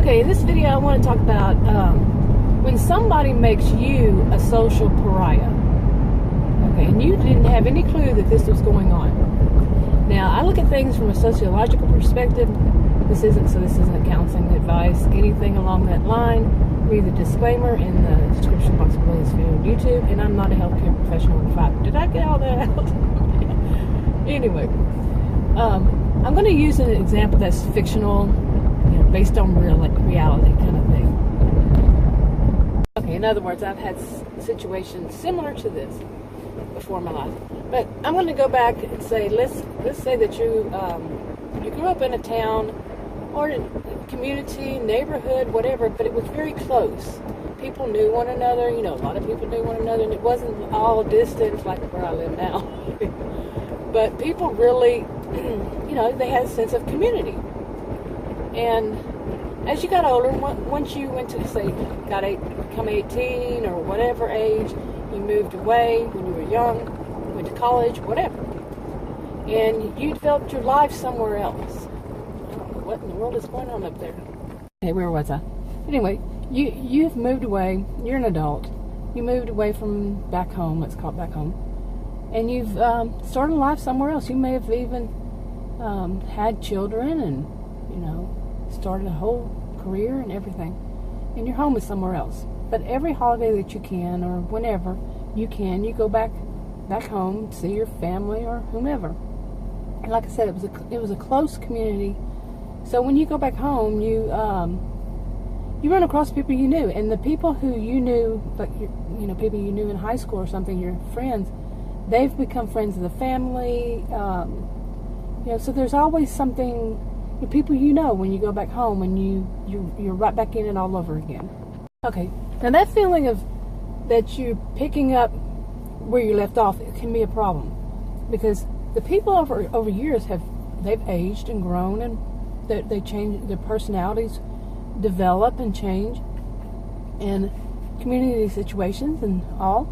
Okay, in this video I want to talk about when somebody makes you a social pariah. Okay, and you didn't have any clue that this was going on. Now, I look at things from a sociological perspective. This isn't counseling advice, anything along that line. Read the disclaimer in the description box below this video on YouTube, and I'm not a healthcare professional in fact. Did I get all that out? Anyway, I'm going to use an example that's fictional, based on reality kind of thing. Okay, in other words, I've had situations similar to this before in my life. But I'm going to go back and say, let's say that you grew up in a town or a community, neighborhood, whatever, but it was very close. People knew one another, a lot of people knew one another, and it wasn't all distant like where I live now. But people really, they had a sense of community. And as you got older, once you went to, say, become 18 or whatever age, you moved away when you were young, went to college, whatever. And you developed your life somewhere else. I don't know what in the world is going on up there. Okay, where was I? Anyway, you've moved away. You're an adult. You moved away from back home, let's call it back home. And you've started life somewhere else. You may have even had children and, started a whole career and everything. And your home is somewhere else. But every holiday that you can, or whenever you can, you go back home, see your family or whomever. And like I said, it was a close community. So when you go back home, you run across people you knew, and the people who you knew, like people you knew in high school or something, your friends, they've become friends of the family. So there's always something. People when you go back home, and you're right back in it all over again. Okay, now that feeling of that you're picking up where you left off, it can be a problem, because the people over years they've aged and grown, and they change, their personalities develop and change, and community situations and all.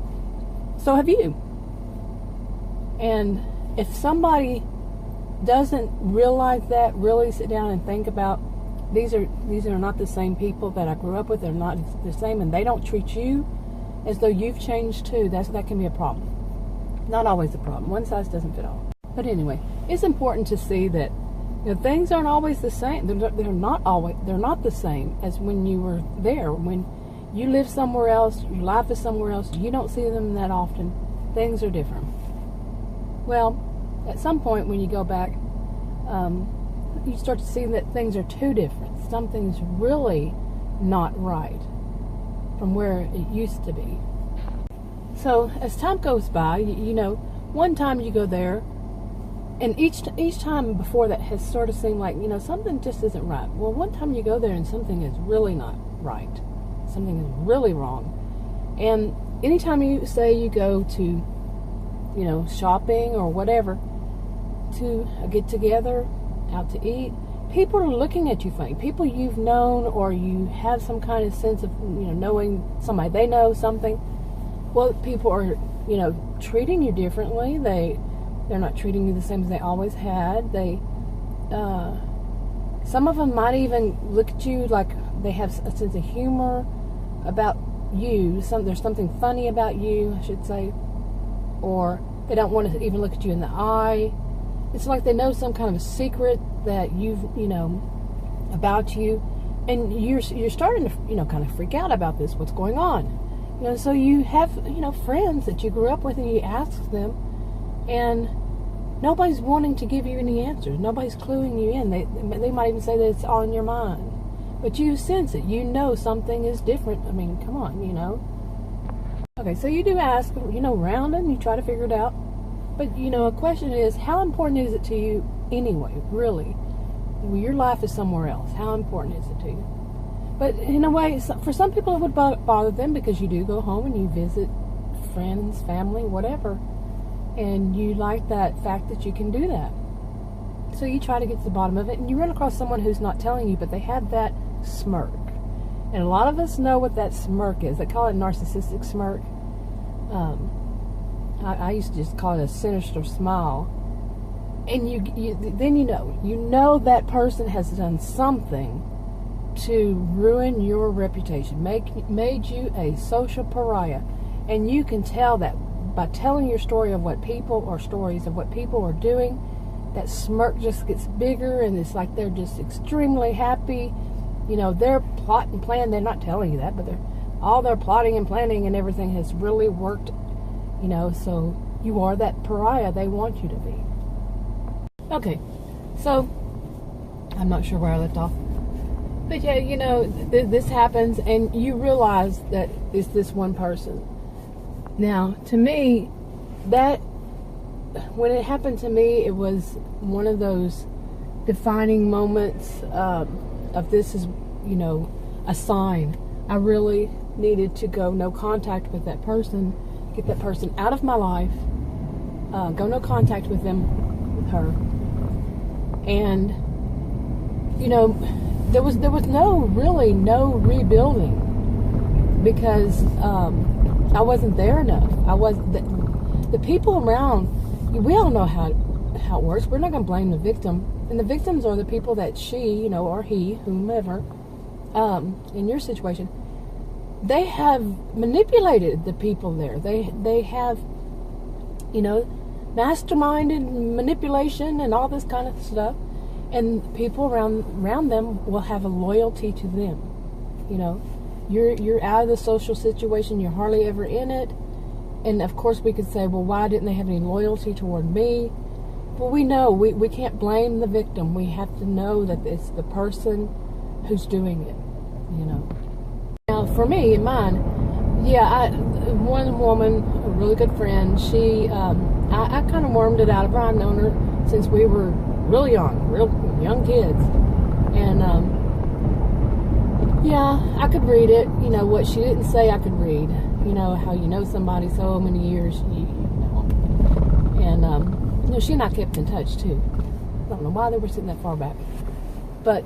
So have you. And if somebody doesn't realize that, really sit down and think about, these are not the same people that I grew up with, they're not the same, and they don't treat you as though you've changed too, that can be a problem. Not always a problem. One size doesn't fit all. But anyway, it's important to see that things aren't always the same. They're not the same as when you were there. When you live somewhere else, your life is somewhere else, you don't see them that often, things are different. Well, at some point when you go back, you start to see that things are too different. Something's really not right from where it used to be. So as time goes by, one time you go there, and each time before that has sort of seemed like, something just isn't right. Well, one time you go there and something is really not right. Something is really wrong. And anytime you say you go to, shopping or whatever, to a get-together, out to eat, people are looking at you funny. People you've known, or you have some kind of sense of, knowing somebody they know, something. Well, people are, treating you differently. They're not treating you the same as they always had. Some of them might even look at you like they have a sense of humor about you. There's something funny about you, I should say. Or they don't want to even look at you in the eye. It's like they know some kind of a secret that you've, about you, and you're starting to, kind of freak out about this. What's going on? So you have, friends that you grew up with, and you ask them, and nobody's wanting to give you any answers. Nobody's cluing you in. They might even say that it's on your mind, but you sense it. Something is different. I mean, come on, Okay, so you do ask, round, and you try to figure it out. But, a question is, how important is it to you anyway, really? Your life is somewhere else. How important is it to you? But in a way, for some people it would bother them, because you do go home and you visit friends, family, whatever. And you like that fact that you can do that. So you try to get to the bottom of it, and you run across someone who's not telling you, but they have that smirk. And a lot of us know what that smirk is. They call it narcissistic smirk. I used to just call it a sinister smile. And then that person has done something to ruin your reputation, made you a social pariah. And you can tell that by telling your story of what people, or stories of what people are doing. That smirk just gets bigger, and it's like they're just extremely happy. You know, their plot and plan, they're not telling you that, but all their plotting and planning and everything has really worked, you know, so you are that pariah they want you to be. Okay, so I'm not sure where I left off. But yeah, you know, this happens, and you realize that it's this one person. Now, to me, when it happened to me, it was one of those defining moments of this is, you know, a sign. I really needed to go no contact with that person, get that person out of my life, go no contact with her. And, you know, there was no rebuilding, because I wasn't there enough. The people around, we all know how it works. We're not going to blame the victim. And the victims are the people that she, you know, or he, whomever, in your situation, they have manipulated the people there. They have, you know, masterminded manipulation and all this kind of stuff. And people around them will have a loyalty to them. You know, you're out of the social situation. You're hardly ever in it. And of course we could say, well, why didn't they have any loyalty toward me? Well, we know we can't blame the victim. We have to know that it's the person who's doing it, you know. Now, for me, in mine, one woman, a really good friend, she, I kind of wormed it out of her. I've known her since we were real young kids. And, I could read it. You know, what she didn't say I could read. You know, how you know somebody so many years, you know. And, you know, she and I kept in touch, too. I don't know why they were sitting that far back. But,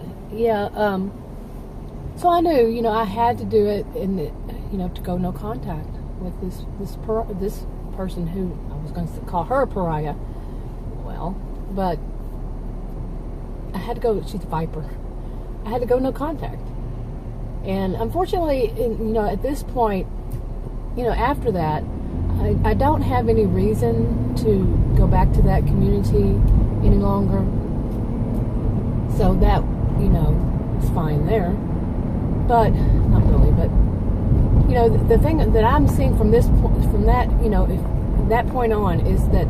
so I knew, you know, I had to do it, and you know, to go no contact with this person who I was going to call her a pariah. Well, but I had to go. She's a viper. I had to go no contact, and unfortunately, you know, at this point, you know, after that, I don't have any reason to go back to that community any longer. So that, you know, is fine there. But, not really, but, you know, the thing that I'm seeing from that, you know, that point on is that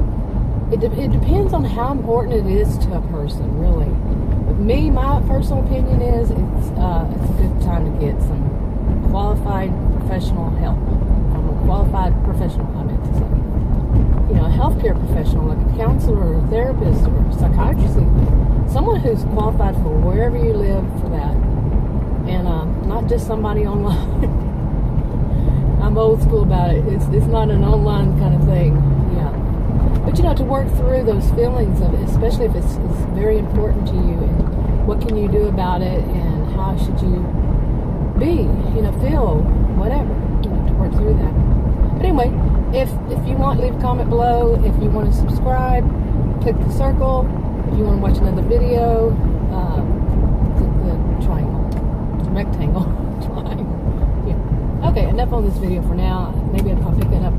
it depends on how important it is to a person, really. But me, my personal opinion is it's a good time to get some qualified professional help. From a qualified professional, I meant to say. You know, a healthcare professional, like a counselor or a therapist or a psychiatrist, someone who's qualified for wherever you live for that. And not just somebody online. I'm old school about it. It's not an online kind of thing. Yeah. But, you know, to work through those feelings of it, especially if it's very important to you, and what can you do about it, and how should you be, you know, feel, whatever, you know, to work through that. But anyway, if you want, leave a comment below. If you want to subscribe, click the circle. If you want to watch another video, click the triangle. Rectangle. Yeah. Okay, enough on this video for now. Maybe I'll pick it up